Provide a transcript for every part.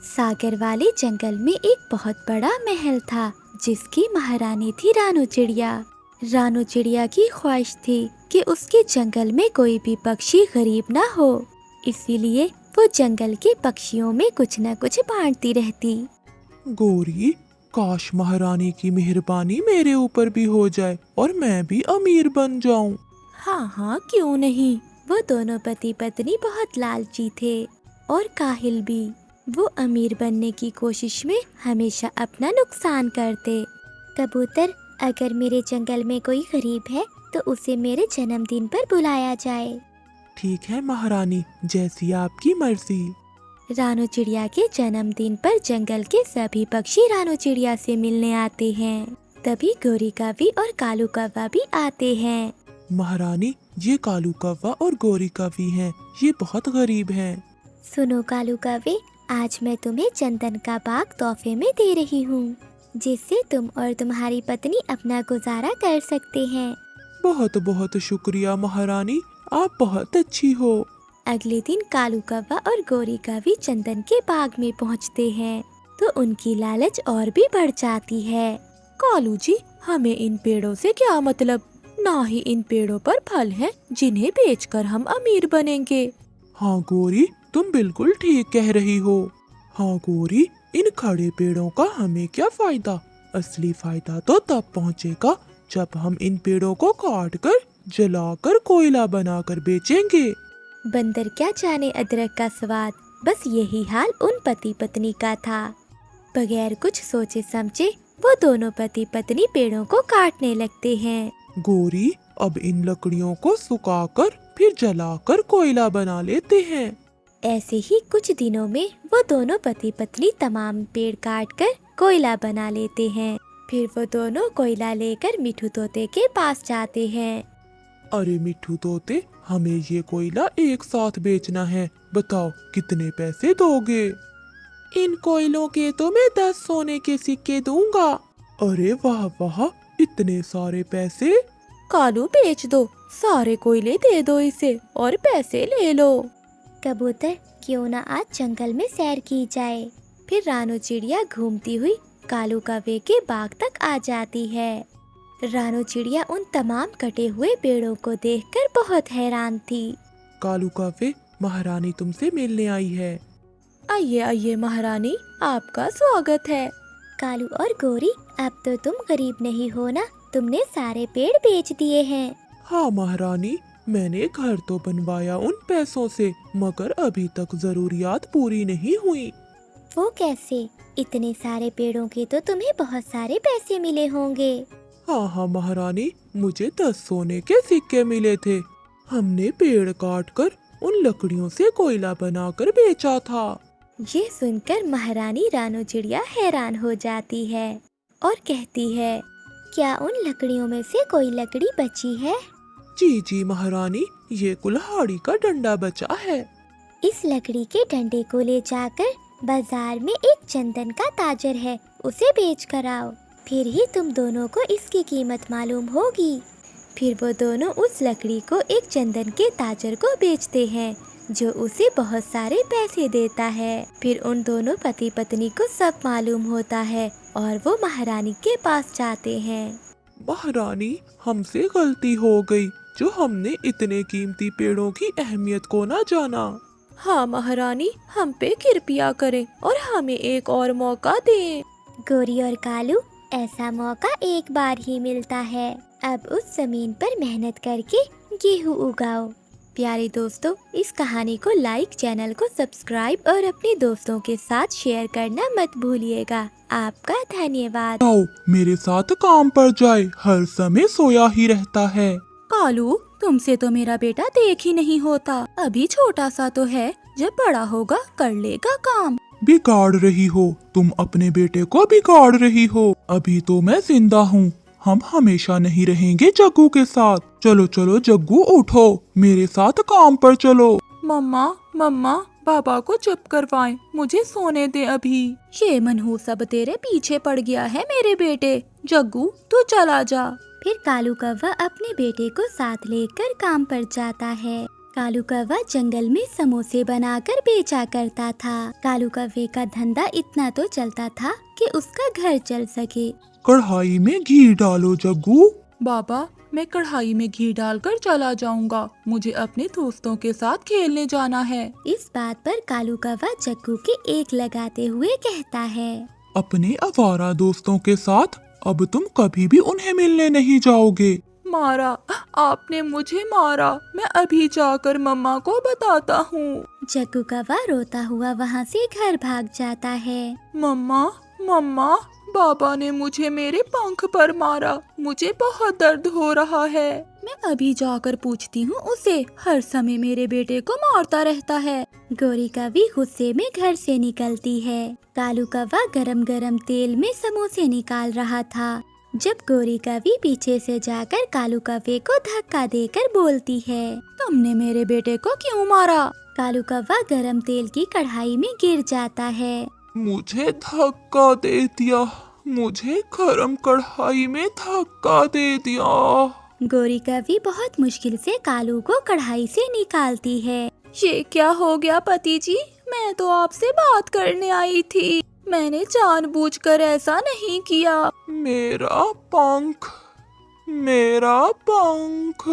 सागर वाले जंगल में एक बहुत बड़ा महल था जिसकी महारानी थी रानू चिड़िया। रानू चिड़िया की ख्वाहिश थी कि उसके जंगल में कोई भी पक्षी गरीब ना हो, इसीलिए वो जंगल के पक्षियों में कुछ न कुछ बांटती रहती। गोरी, काश महारानी की मेहरबानी मेरे ऊपर भी हो जाए और मैं भी अमीर बन जाऊं। हाँ हाँ, क्यों नहीं। वो दोनों पति पत्नी बहुत लालची थे और काहिल भी। वो अमीर बनने की कोशिश में हमेशा अपना नुकसान करते। कबूतर, अगर मेरे जंगल में कोई गरीब है तो उसे मेरे जन्मदिन पर बुलाया जाए। ठीक है महारानी, जैसी आपकी मर्जी। रानू चिड़िया के जन्मदिन पर जंगल के सभी पक्षी रानू चिड़िया से मिलने आते हैं। तभी गोरी कौवा और कालू कौवा भी आते हैं। महारानी, ये कालू कौवा और गोरी कौवी हैं। ये बहुत गरीब हैं। सुनो कालू कौवे, आज मैं तुम्हें चंदन का बाग तोहफे में दे रही हूँ, जिससे तुम और तुम्हारी पत्नी अपना गुजारा कर सकते हैं। बहुत बहुत शुक्रिया महारानी, आप बहुत अच्छी हो। अगले दिन कालू कौवा और गोरी कौवी चंदन के बाग में पहुँचते हैं तो उनकी लालच और भी बढ़ जाती है। कालू जी, हमें इन पेड़ों से क्या मतलब? ना ही इन पेड़ों पर फल हैं जिन्हें बेचकर हम अमीर बनेंगे। हाँ गोरी, तुम बिल्कुल ठीक कह रही हो। हाँ गोरी, इन खड़े पेड़ों का हमें क्या फायदा? असली फायदा तो तब पहुँचेगा जब हम इन पेड़ों को काट कर जलाकर कोयला बनाकर बेचेंगे। बंदर क्या जाने अदरक का स्वाद। बस यही हाल उन पति पत्नी का था। बगैर कुछ सोचे समझे वो दोनों पति पत्नी पेड़ों को काटने लगते हैं। गोरी, अब इन लकड़ियों को सुखाकर फिर जलाकर कोयला बना लेते हैं। ऐसे ही कुछ दिनों में वो दोनों पति पत्नी तमाम पेड़ काटकर कोयला बना लेते हैं। फिर वो दोनों कोयला लेकर मिठू तोते के पास जाते हैं। अरे मिठू तोते, हमें ये कोयला एक साथ बेचना है। बताओ कितने पैसे दोगे? इन कोयलों के तो मैं 10 सोने के सिक्के दूंगा। अरे वाह वाह, इतने सारे पैसे। कालू, बेच दो, सारे कोयले दे दो इसे और पैसे ले लो। कबूतर, क्यों ना आज जंगल में सैर की जाए। फिर रानू चिड़िया घूमती हुई कालू कौवे के बाग तक आ जाती है। रानू चिड़िया उन तमाम कटे हुए पेड़ों को देखकर बहुत हैरान थी। कालू कौवे, महारानी तुमसे मिलने आई है। आइए आइए महारानी, आपका स्वागत है। कालू और गोरी, अब तो तुम गरीब नहीं हो ना, तुमने सारे पेड़ बेच दिए हैं। हाँ महारानी, मैंने घर तो बनवाया उन पैसों से, मगर अभी तक जरूरियात पूरी नहीं हुई। वो कैसे? इतने सारे पेड़ों के तो तुम्हें बहुत सारे पैसे मिले होंगे। हाँ हाँ महारानी, मुझे 10 सोने के सिक्के मिले थे। हमने पेड़ काटकर उन लकड़ियों से कोयला बनाकर बेचा था। ये सुनकर महारानी रानू चिड़िया हैरान हो जाती है और कहती है, क्या उन लकड़ियों में से कोई लकड़ी बची है? जी जी महारानी, ये कुल्हाड़ी का डंडा बचा है। इस लकड़ी के डंडे को ले जाकर बाजार में एक चंदन का ताजर है, उसे बेच कर आओ, फिर ही तुम दोनों को इसकी कीमत मालूम होगी। फिर वो दोनों उस लकड़ी को एक चंदन के ताजर को बेचते हैं, जो उसे बहुत सारे पैसे देता है। फिर उन दोनों पति पत्नी को सब मालूम होता है और वो महारानी के पास जाते हैं। महारानी, हमसे गलती हो गई जो हमने इतने कीमती पेड़ों की अहमियत को ना जाना। हाँ महारानी, हम पे कृपया करें और हमें एक और मौका दें। गोरी और कालू, ऐसा मौका एक बार ही मिलता है। अब उस जमीन पर मेहनत करके गेहूँ उगाओ। प्यारे दोस्तों, इस कहानी को लाइक, चैनल को सब्सक्राइब और अपने दोस्तों के साथ शेयर करना मत भूलिएगा। आपका धन्यवाद। आओ मेरे साथ काम पर जाए, हर समय सोया ही रहता है। कालू, तुमसे तो मेरा बेटा देख ही नहीं होता। अभी छोटा सा तो है, जब बड़ा होगा कर लेगा काम। बिगाड़ रही हो, तुम अपने बेटे को बिगाड़ रही हो। अभी तो मैं जिंदा हूँ, हम हमेशा नहीं रहेंगे जग्गू के साथ। चलो चलो जग्गू, उठो, मेरे साथ काम पर चलो। मम्मा मम्मा, पापा को चुप करवाएं, मुझे सोने दे अभी। ये मनहूस सब तेरे पीछे पड़ गया है मेरे बेटे। जग्गू, तू चला जा। फिर कालू कौवा अपने बेटे को साथ लेकर काम पर जाता है। कालू कौवा जंगल में समोसे बनाकर बेचा करता था। कालू कौवे का धंधा इतना तो चलता था कि उसका घर चल सके। कढ़ाई में घी डालो जग्गू। बाबा, मैं कढ़ाई में घी डालकर चला जाऊंगा। मुझे अपने दोस्तों के साथ खेलने जाना है। इस बात पर कालू कौवा जग्गू की एक लगाते हुए कहता है, अपने आवारा दोस्तों के साथ अब तुम कभी भी उन्हें मिलने नहीं जाओगे। मारा, आपने मुझे मारा। मैं अभी जाकर मम्मा को बताता हूँ। जग्गू कौवा रोता हुआ वहाँ से घर भाग जाता है। मम्मा, मम्मा, बाबा ने मुझे मेरे पंख पर मारा। मुझे बहुत दर्द हो रहा है। मैं अभी जाकर पूछती हूँ उसे। हर समय मेरे बेटे को मारता रहता है। गोरी कौवी गुस्से में घर से निकलती है। कालू कौवा गरम गरम तेल में समोसे निकाल रहा था जब गोरी कौवी पीछे से जाकर कालू कौवे को धक्का देकर बोलती है, तुमने मेरे बेटे को क्यों मारा? कालू कौवा गरम तेल की कढ़ाई में गिर जाता है। मुझे धक्का दे दिया, मुझे गरम कढ़ाई में धक्का दे दिया। गोरी कौवी बहुत मुश्किल से कालू को कढ़ाई से निकालती है। ये क्या हो गया पति जी? मैं तो आपसे बात करने आई थी। मैंने जानबूझकर ऐसा नहीं किया। मेरा पंख, मेरा पंख।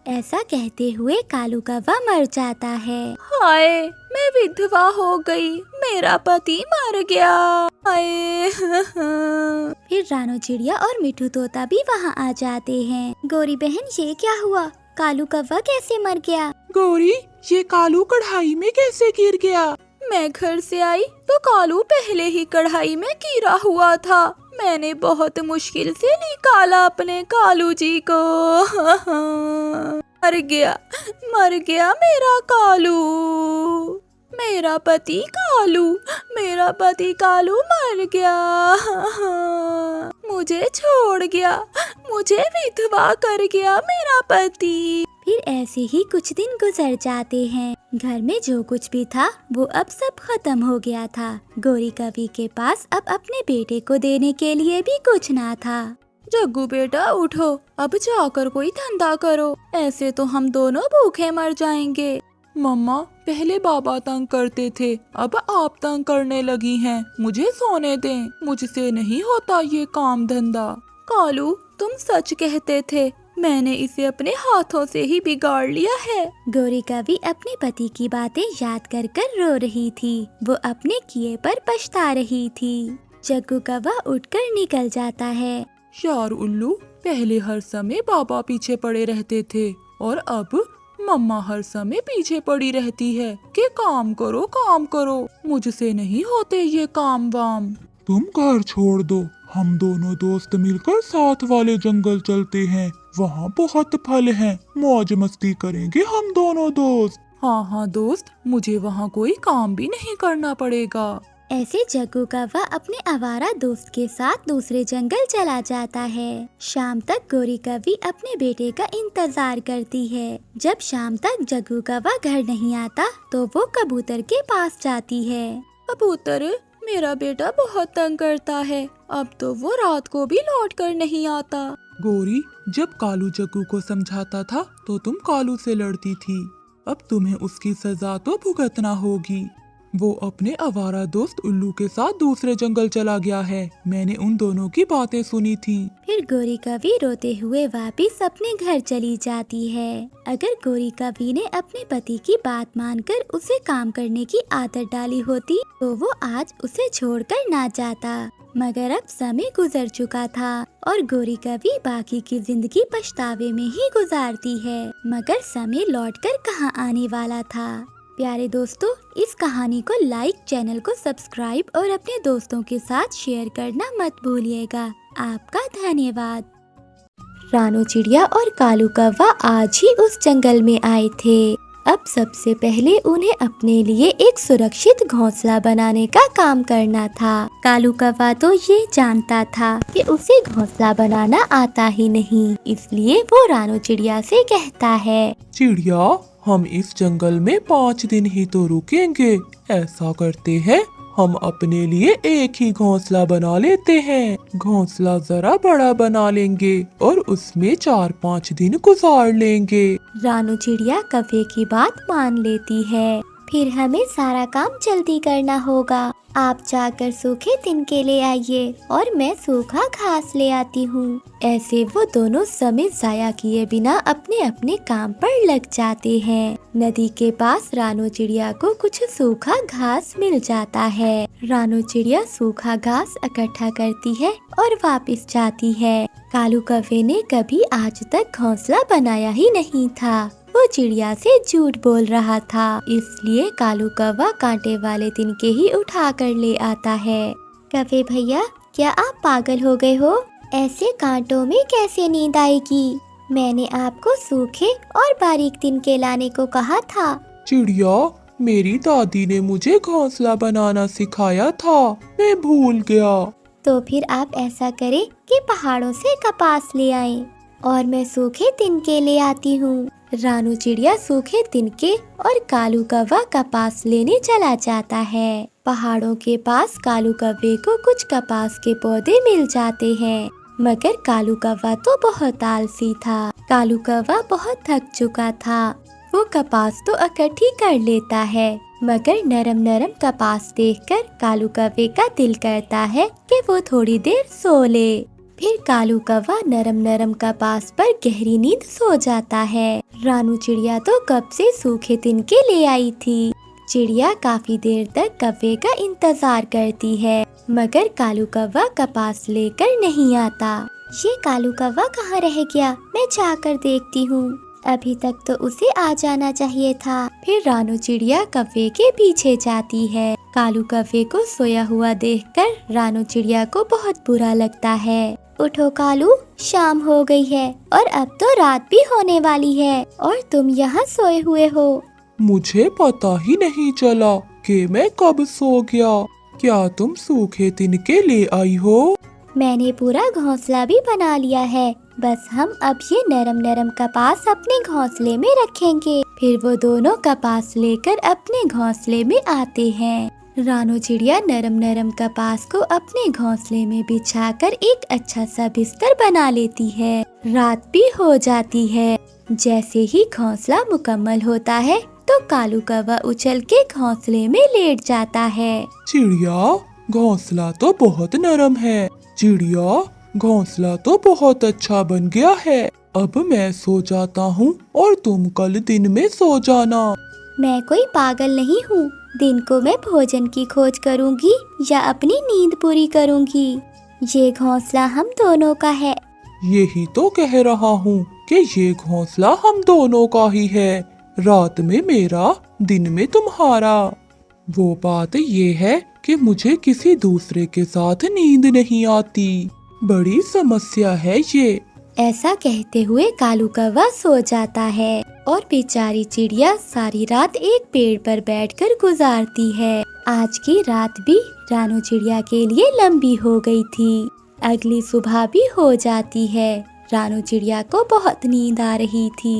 ऐसा कहते हुए कालू कौवा मर जाता है। हाय, मैं विधवा हो गई। मेरा पति मर गया। हाय। फिर रानो चिड़िया और मिठू तोता भी वहाँ आ जाते हैं। गोरी बहन, ये क्या हुआ? कालू कौवा कैसे मर गया? गोरी, ये कालू कढ़ाई में कैसे गिर गया? मैं घर से आई तो कालू पहले ही कढ़ाई में गिरा हुआ था। मैंने बहुत मुश्किल से निकाला अपने कालू जी को। मर गया मेरा कालू। मेरा पति कालू, मेरा पति कालू मर गया। मुझे छोड़ गया, मुझे विधवा कर गया मेरा पति। फिर ऐसे ही कुछ दिन गुजर जाते हैं। घर में जो कुछ भी था वो अब सब खत्म हो गया था। गोरी कौवी के पास अब अपने बेटे को देने के लिए भी कुछ ना था। जग्गू बेटा उठो, अब जाकर कोई धंधा करो। ऐसे तो हम दोनों भूखे मर जाएंगे। मम्मा, पहले बाबा तंग करते थे, अब आप तंग करने लगी हैं। मुझे सोने दें, मुझसे नहीं होता ये काम धंधा। कालू, तुम सच कहते थे। मैंने इसे अपने हाथों से ही बिगाड़ लिया है। गोरी कौवी अपने पति की बातें याद कर कर रो रही थी। वो अपने किए पर पछता रही थी। जग्गू कौवा उठकर निकल जाता है। यार उल्लू, पहले हर समय बाबा पीछे पड़े रहते थे और अब मम्मा हर समय पीछे पड़ी रहती है कि काम करो काम करो। मुझसे नहीं होते ये काम वाम। तुम घर छोड़ दो, हम दोनों दोस्त मिलकर साथ वाले जंगल चलते हैं। वहाँ बहुत फल हैं, मौज मस्ती करेंगे हम दोनों दोस्त। हाँ दोस्त, मुझे वहाँ कोई काम भी नहीं करना पड़ेगा। ऐसे जग्गू कौवा अपने आवारा दोस्त के साथ दूसरे जंगल चला जाता है। शाम तक गोरी कौवी अपने बेटे का इंतजार करती है। जब शाम तक जग्गू कौवा घर नहीं आता तो वो कबूतर के पास जाती है। कबूतर, मेरा बेटा बहुत तंग करता है। अब तो वो रात को भी लौट कर नहीं आता। गोरी, जब कालू जग्गू को समझाता था तो तुम कालू से लड़ती थी। अब तुम्हें उसकी सजा तो भुगतना होगी। वो अपने आवारा दोस्त उल्लू के साथ दूसरे जंगल चला गया है। मैंने उन दोनों की बातें सुनी थी। फिर गोरी कौवी रोते हुए वापस अपने घर चली जाती है। अगर गोरी कौवी ने अपने पति की बात मानकर उसे काम करने की आदत डाली होती तो वो आज उसे छोड़कर ना जाता। मगर अब समय गुजर चुका था और गोरी कौवी बाकी की जिंदगी पछतावे में ही गुजारती है। मगर समय लौटकर कहाँ आने वाला था। प्यारे दोस्तों, इस कहानी को लाइक, चैनल को सब्सक्राइब और अपने दोस्तों के साथ शेयर करना मत भूलिएगा। आपका धन्यवाद। रानो चिड़िया और कालू कौवा आज ही उस जंगल में आए थे। अब सबसे पहले उन्हें अपने लिए एक सुरक्षित घोंसला बनाने का काम करना था। कालू कौवा तो ये जानता था कि उसे घोंसला बनाना आता ही नहीं, इसलिए वो रानो चिड़िया से कहता है, चिड़िया, हम इस जंगल में 5 दिन ही तो रुकेंगे। ऐसा करते हैं, हम अपने लिए एक ही घोंसला बना लेते हैं। घोंसला जरा बड़ा बना लेंगे और उसमें 4-5 दिन गुजार लेंगे। रानू चिड़िया कौवे की बात मान लेती है। फिर हमें सारा काम जल्दी करना होगा। आप जाकर सूखे तिनके ले आइए और मैं सूखा घास ले आती हूँ। ऐसे वो दोनों समय जाया किए बिना अपने अपने काम पर लग जाते हैं। नदी के पास रानू चिड़िया को कुछ सूखा घास मिल जाता है। रानू चिड़िया सूखा घास इकट्ठा करती है और वापस जाती है। कालू कौवे ने कभी आज तक घोंसला बनाया ही नहीं था। वो चिड़िया से झूठ बोल रहा था, इसलिए कालू कौवा कांटे वाले तिनके ही उठा कर ले आता है। कौवे भैया, क्या आप पागल हो गए हो? ऐसे कांटों में कैसे नींद आएगी? मैंने आपको सूखे और बारीक तिनके लाने को कहा था। चिड़िया, मेरी दादी ने मुझे घोंसला बनाना सिखाया था, मैं भूल गया। तो फिर आप ऐसा करें कि पहाड़ों से कपास ले आएं और मैं सूखे तिनके ले आती हूँ। रानू चिड़िया सूखे तिनके और कालू कौवा कपास लेने चला जाता है। पहाड़ों के पास कालू कौवे को कुछ कपास के पौधे मिल जाते हैं, मगर कालू कौवा तो बहुत आलसी था। कालू कौवा बहुत थक चुका था। वो कपास तो इकट्ठी कर लेता है, मगर नरम नरम कपास देखकर कालू कौवे का दिल करता है कि वो थोड़ी देर सो ले। फिर कालू कौवा नरम नरम कपास पर गहरी नींद सो जाता है। रानू चिड़िया तो कब से सूखे तिनके ले आई थी। चिड़िया काफी देर तक कौवे का इंतजार करती है, मगर कालू कौवा कपास लेकर नहीं आता। ये कालू कौवा कहाँ रह गया? मैं जाकर देखती हूँ। अभी तक तो उसे आ जाना चाहिए था। फिर रानू चिड़िया कौवे के पीछे जाती है। कालू कौवे को सोया हुआ देखकर रानू चिड़िया को बहुत बुरा लगता है। उठो कालू, शाम हो गई है और अब तो रात भी होने वाली है और तुम यहाँ सोए हुए हो। मुझे पता ही नहीं चला कि मैं कब सो गया। क्या तुम सूखे तिनके ले आई हो? मैंने पूरा घोंसला भी बना लिया है, बस हम अब ये नरम नरम कपास अपने घोंसले में रखेंगे। फिर वो दोनों कपास लेकर अपने घोंसले में आते हैं। रानू चिड़िया नरम नरम कपास को अपने घोंसले में बिछाकर एक अच्छा सा बिस्तर बना लेती है। रात भी हो जाती है। जैसे ही घोंसला मुकम्मल होता है तो कालू कौवा उछल के घोंसले में लेट जाता है। चिड़िया, घोंसला तो बहुत नरम है। चिड़िया, घोंसला तो बहुत अच्छा बन गया है। अब मैं सो जाता हूँ और तुम कल दिन में सो जाना। मैं कोई पागल नहीं हूँ। दिन को मैं भोजन की खोज करूँगी या अपनी नींद पूरी करूँगी। ये घोंसला हम दोनों का है। यही तो कह रहा हूँ कि ये घोंसला हम दोनों का ही है। रात में मेरा, दिन में तुम्हारा। वो बात ये है कि मुझे किसी दूसरे के साथ नींद नहीं आती। बड़ी समस्या है ये। ऐसा कहते हुए कालू कौवा सो जाता है और बेचारी चिड़िया सारी रात एक पेड़ पर बैठकर गुजारती है। आज की रात भी रानू चिड़िया के लिए लंबी हो गई थी। अगली सुबह भी हो जाती है। रानू चिड़िया को बहुत नींद आ रही थी।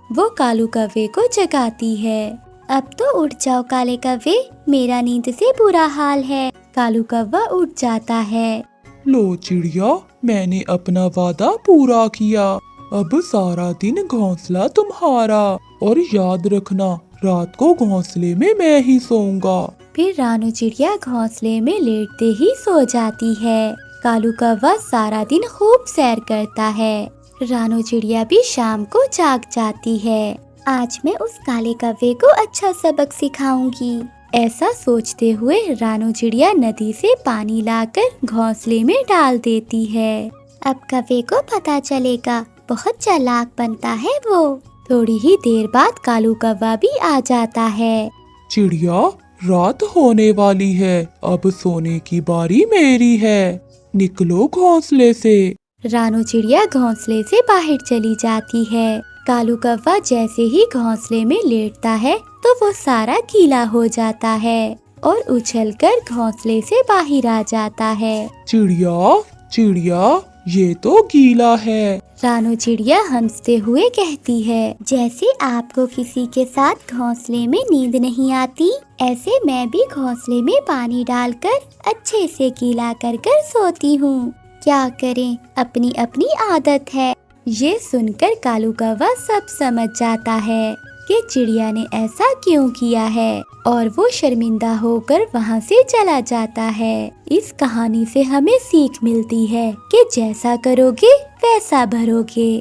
वो कालू कौवे को जगाती है। अब तो उठ जाओ काले कौवे, मेरा नींद से बुरा हाल है। कालू कौवा उठ जाता है। लो चिड़िया, मैंने अपना वादा पूरा किया। अब सारा दिन घोंसला तुम्हारा। और याद रखना, रात को घोंसले में मैं ही सोऊंगा। फिर रानू चिड़िया घोंसले में लेटते ही सो जाती है। कालू कौवा सारा दिन खूब सैर करता है। रानू चिड़िया भी शाम को जाग जाती है। आज मैं उस काले कौवे को अच्छा सबक सिखाऊंगी। ऐसा सोचते हुए रानू चिड़िया नदी से पानी लाकर घोंसले में डाल देती है। अब कौवे को पता चलेगा, बहुत चालाक बनता है वो। थोड़ी ही देर बाद कालू कौवा भी आ जाता है। चिड़िया, रात होने वाली है, अब सोने की बारी मेरी है। निकलो घोंसले से। रानू चिड़िया घोंसले से बाहर चली जाती है। कालू कौवा जैसे ही घोंसले में लेटता है तो वो सारा गीला हो जाता है और उछलकर घोंसले से बाहर आ जाता है। चिड़िया, चिड़िया, ये तो गीला है। रानो चिड़िया हंसते हुए कहती है, जैसे आपको किसी के साथ घोंसले में नींद नहीं आती, ऐसे मैं भी घोंसले में पानी डालकर अच्छे से गीला कर कर सोती हूँ। क्या करें, अपनी अपनी आदत है। ये सुनकर कालू कौवा सब समझ जाता है कि चिड़िया ने ऐसा क्यों किया है, और वो शर्मिंदा होकर वहाँ से चला जाता है। इस कहानी से हमें सीख मिलती है कि जैसा करोगे वैसा भरोगे।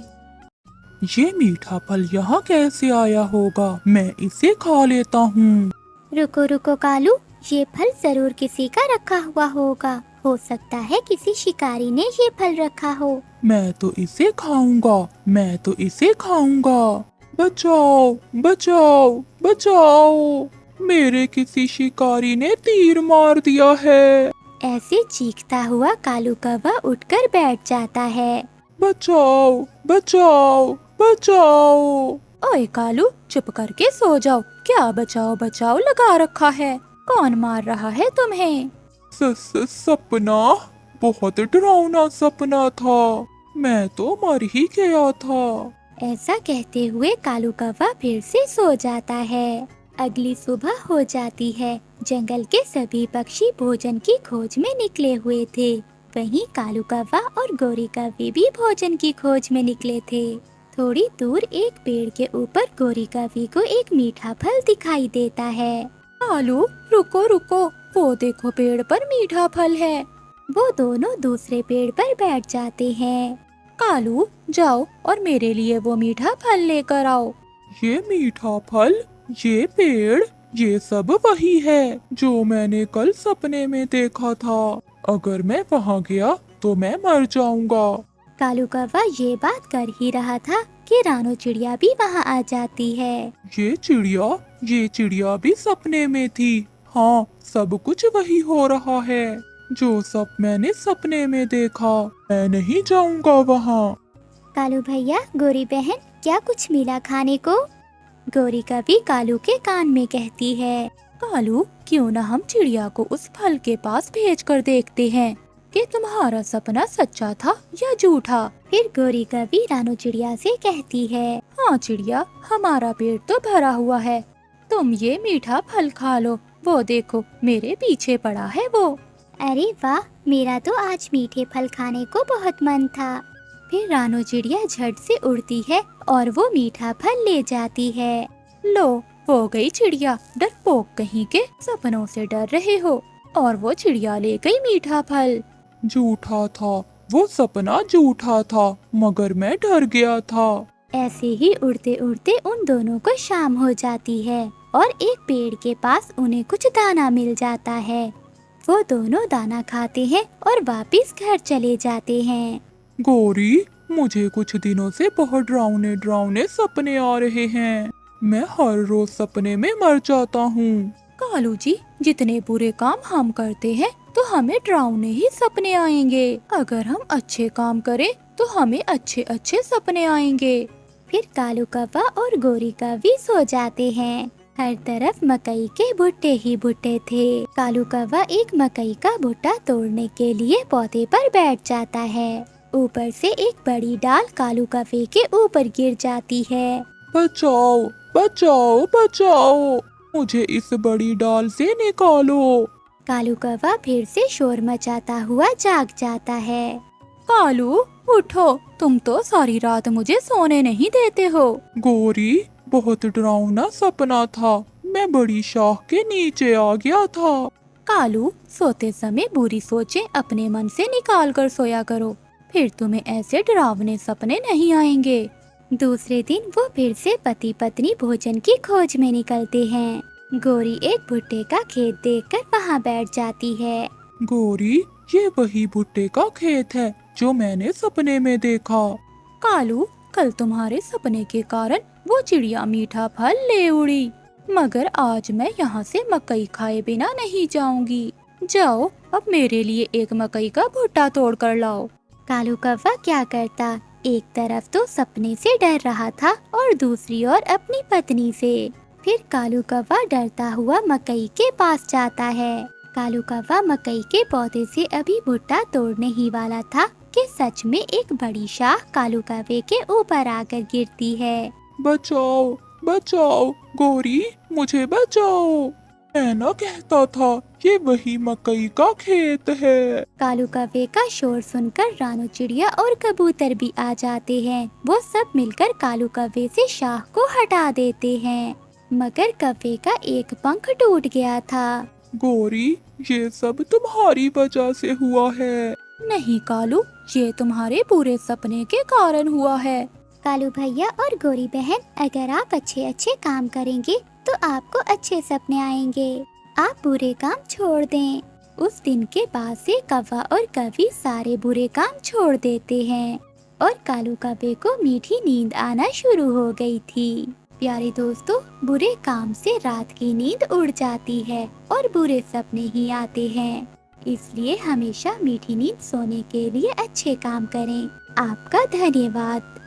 ये मीठा फल यहाँ कैसे आया होगा, मैं इसे खा लेता हूँ। रुको रुको कालू, ये फल जरूर किसी का रखा हुआ होगा। हो सकता है किसी शिकारी ने ये फल रखा हो। मैं तो इसे खाऊंगा, मैं तो इसे खाऊंगा। बचाओ बचाओ बचाओ, मेरे किसी शिकारी ने तीर मार दिया है। ऐसे चीखता हुआ कालू कौवा उठकर बैठ जाता है। बचाओ बचाओ बचाओ। ओए कालू, चुप करके सो जाओ। क्या बचाओ बचाओ लगा रखा है? कौन मार रहा है तुम्हें? सपना, बहुत डरावना सपना था। मैं तो मर ही गया था। ऐसा कहते हुए कालू कौवा फिर से सो जाता है। अगली सुबह हो जाती है। जंगल के सभी पक्षी भोजन की खोज में निकले हुए थे। वहीं कालू कौवा और गोरी कौवी भी भोजन की खोज में निकले थे। थोड़ी दूर एक पेड़ के ऊपर गोरी कौवी को एक मीठा फल दिखाई देता है। कालू, रुको रुको, वो देखो पेड़ पर मीठा फल है। वो दोनों दूसरे पेड़ पर बैठ जाते हैं। कालू, जाओ और मेरे लिए वो मीठा फल लेकर आओ। ये मीठा फल, ये पेड़, ये सब वही है जो मैंने कल सपने में देखा था। अगर मैं वहाँ गया तो मैं मर जाऊंगा। कालू कौवा ये बात कर ही रहा था कि रानो चिड़िया भी वहाँ आ जाती है। ये चिड़िया भी सपने में थी। हाँ, सब कुछ वही हो रहा है जो सब मैंने सपने में देखा। मैं नहीं जाऊंगा वहाँ। कालू भैया, गोरी बहन, क्या कुछ मिला खाने को? गोरी कभी कालू के कान में कहती है। कालू, क्यों न हम चिड़िया को उस फल के पास भेज कर देखते हैं कि तुम्हारा सपना सच्चा था या झूठा। फिर गोरी कभी रानो चिड़िया से कहती है, हाँ चिड़िया, हमारा पेट तो भरा हुआ है, तुम ये मीठा फल खा लो। वो देखो मेरे पीछे पड़ा है वो। अरे वाह, मेरा तो आज मीठे फल खाने को बहुत मन था। फिर रानो चिड़िया झट से उड़ती है और वो मीठा फल ले जाती है। लो, वो गई चिड़िया। डरपोक कहीं के, सपनों से डर रहे हो। और वो चिड़िया ले गई मीठा फल। झूठा था, वो सपना झूठा था, मगर मैं डर गया था। ऐसे ही उड़ते उड़ते उन दोनों को शाम हो जाती है और एक पेड़ के पास उन्हें कुछ दाना मिल जाता है। वो दोनों दाना खाते हैं और वापस घर चले जाते हैं। गोरी, मुझे कुछ दिनों से बहुत डरावने डरावने सपने आ रहे हैं। मैं हर रोज सपने में मर जाता हूँ। कालू जी, जितने बुरे काम हम करते हैं तो हमें डरावने ही सपने आएंगे। अगर हम अच्छे काम करें तो हमें अच्छे अच्छे सपने आएंगे। फिर कालू कौवा और गोरी कौवी सो जाते हैं। हर तरफ मकई के भुट्टे ही भुट्टे थे। कालू कौवा एक मकई का भुट्टा तोड़ने के लिए पौधे पर बैठ जाता है। ऊपर से एक बड़ी डाल कालू कौवे के ऊपर गिर जाती है। बचाओ बचाओ बचाओ, मुझे इस बड़ी डाल से निकालो। कालू कौवा फिर से शोर मचाता हुआ जाग जाता है। कालू, उठो, तुम तो सारी रात मुझे सोने नहीं देते हो। गोरी, बहुत डरावना सपना था, मैं बड़ी शाख के नीचे आ गया था। कालू, सोते समय बुरी सोचें अपने मन से निकाल कर सोया करो, फिर तुम्हें ऐसे डरावने सपने नहीं आएंगे। दूसरे दिन वो फिर से पति पत्नी भोजन की खोज में निकलते हैं। गोरी एक भुट्टे का खेत देखकर वहाँ बैठ जाती है। गोरी, ये वही भुट्टे का खेत है जो मैंने सपने में देखा। कालू, कल तुम्हारे सपने के कारण वो चिड़िया मीठा फल ले उड़ी, मगर आज मैं यहाँ से मकई खाए बिना नहीं जाऊंगी। जाओ, अब मेरे लिए एक मकई का भुट्टा तोड़ कर लाओ। कालू कौवा क्या करता, एक तरफ तो सपने से डर रहा था और दूसरी ओर अपनी पत्नी से। फिर कालू कौवा डरता हुआ मकई के पास जाता है। कालू कौवा मकई के पौधे से अभी भुट्टा तोड़ने ही वाला था कि सच में एक बड़ी शाह कालू कौवे के ऊपर आकर गिरती है। बचाओ बचाओ गौरी, मुझे बचाओ। मैं ना कहता था ये वही मकई का खेत है। कालू कौवे का शोर सुनकर रानू चिड़िया और कबूतर भी आ जाते हैं। वो सब मिलकर कालू कौवे से शाह को हटा देते हैं, मगर कौवे का एक पंख टूट गया था। गौरी, ये सब तुम्हारी वजह से हुआ है। नहीं कालू, ये तुम्हारे बुरे सपने के कारण हुआ है। कालू भैया और गौरी बहन, अगर आप अच्छे अच्छे काम करेंगे तो आपको अच्छे सपने आएंगे। आप बुरे काम छोड़ दें। उस दिन के बाद से कौवा और कौवी सारे बुरे काम छोड़ देते हैं और कालू कौवे को मीठी नींद आना शुरू हो गई थी। प्यारे दोस्तों, बुरे काम से रात की नींद उड़ जाती है और बुरे सपने ही आते हैं। इसलिए हमेशा मीठी नींद सोने के लिए अच्छे काम करें। आपका धन्यवाद।